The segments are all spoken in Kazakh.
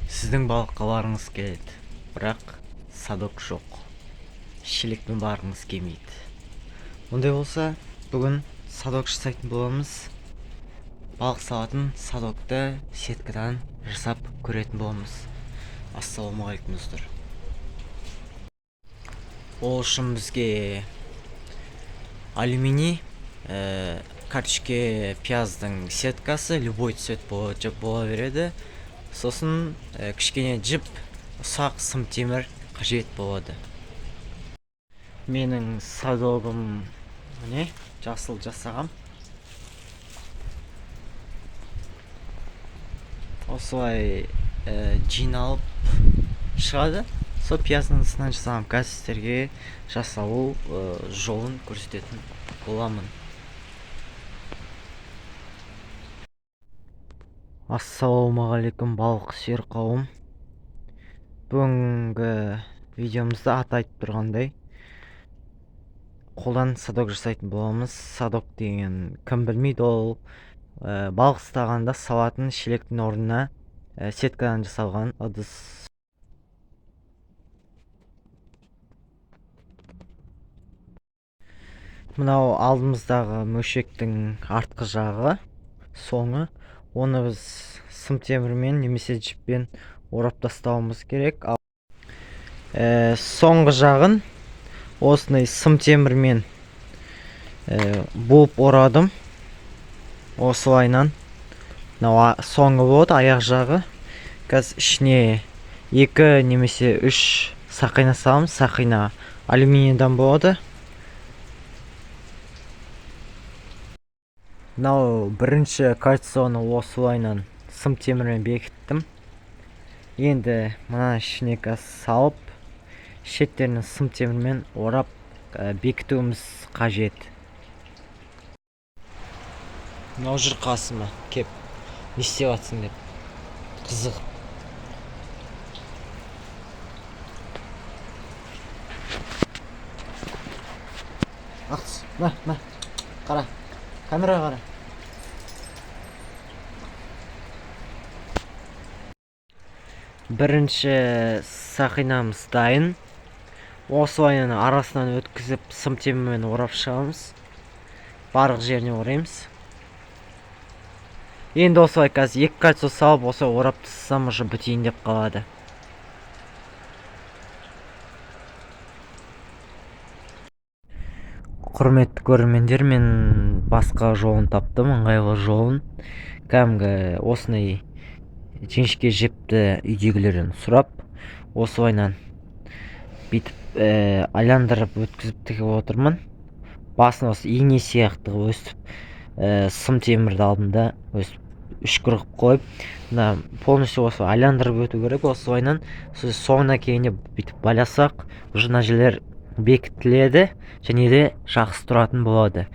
Сіздің балыққа барғыңыз келеді, бірақ садок жоқ. Шелекпен барғыңыз келмейді. Ондай болса, бүгін садок жасайтын боламыз. Балық салатын садокты сеткадан жасап көретін боламыз. Ассалаумағалейкум достар. Ол үшін бізге алюминий, карточке пияздың сеткасы, любой цвет бола береді. Сосын кішкене жіп, ұсақ сым темір қажет болады. Менің садогым міне жасыл жасағам. Осылай жиналып шығады. Сол пияздың ысынан жасағам. Қазір сіздерге жасалу жолын көрсететін боламын. Ассалаумағалейкум балық сүйер қауым. Бүгінгі видеомызда аты айтып тұрғандай қолдан садок жасайтын боламыз. Садок деген кім білмейді, ол балық ұстағанда салатын шелектің орнына сеткадан жасалған ыдыс. Мынау алдымыздағы мөшектің артқы жағы, соңы. Оны біз сым темірмен немесе жіппен орап тастауымыз керек. Соңғы жағын осындай сым темірмен буып орадым. Осылайнан. Соңғы болады, аяқ жағы. Қазір ішіне 2 немесе 3 сақина саламыз. Сақина алюминийдан болады. Мынау бірінші кольцоны осылайнан сым темірмен бекіттім. Енді мына ішіне салып, шеттерін сым темірмен орап бекітуіміз қажет. Мынау жүр қасыма кеп, не істеп жатсың деп қызығып. Ақс, мә, қара, камера қара. Бірінші сақинамыз дайын. Осылайнан арасынан өткізіп сым темірмен орап шығамыз. Барлық жеріне ораймыз. Енді осылай қазір 2 кольцо салып, осылай орап тастасам уже бітейін деп қалады. Құрметті көрермендер, мен басқа жолын таптым, ыңғайлы жолын. Кәдімгі осындай жіңішке жіпті үйдегілерден сұрап, осылайнан бүйтіп айландырып өткізіп тігіп отырмын. Басын осы ине сияқты өстіп, сым темірді алдында өстіп үшкіріп қойып, полностью осы айландырып өту керек. Осылайнан соңына келгенде бүйтіп байласақ, уже мына жерлер бекітіледі және де жақсы тұратын болады.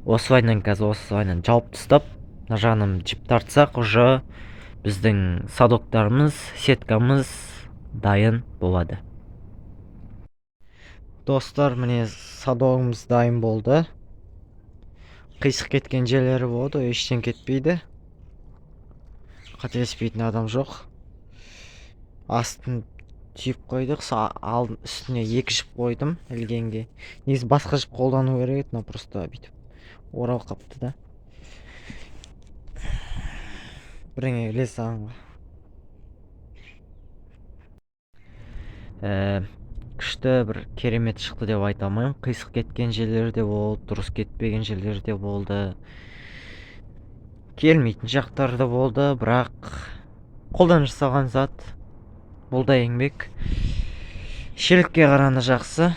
Осылайнан қазір осылайнан жауып тастап, мына жағынан жіп тартсақ, уже біздің садоктарымыз, сеткамыз дайын болады. Достар, міне садогымыз дайын болды. Қисық кеткен жерлері болды, ештен кетпейді. Қателеспейтін адам жоқ. Астын түйіп қойдық, үстіне 2 жіп қойдым ілгенге. Негізі басқа жіп қолдану керек, но просто бүйтіп орал қапты да. Біріңе іле сағанға. Күшті бір керемет шықты деп айта алмаймын. Қисық кеткен жерлері де болды, дұрыс кетпеген жерлері де болды. Келмейтін жақтары да болды, бірақ қолдан жасалған зат. Бұл да еңбек. Шелекке қарағанда жақсы,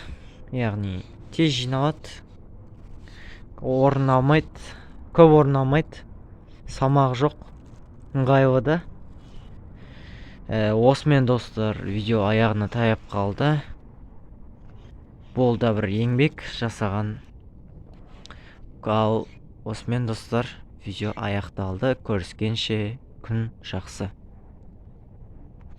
яғни тез жиналады. Орын алмайды, көп орын алмайды. Салмағы жоқ, ыңғайлы да. Осымен достар, видео аяғына таяп қалды. Бұл да бір еңбек жасаған. Ал осымен достар, видео аяқталды. Көріскенше күн жақсы.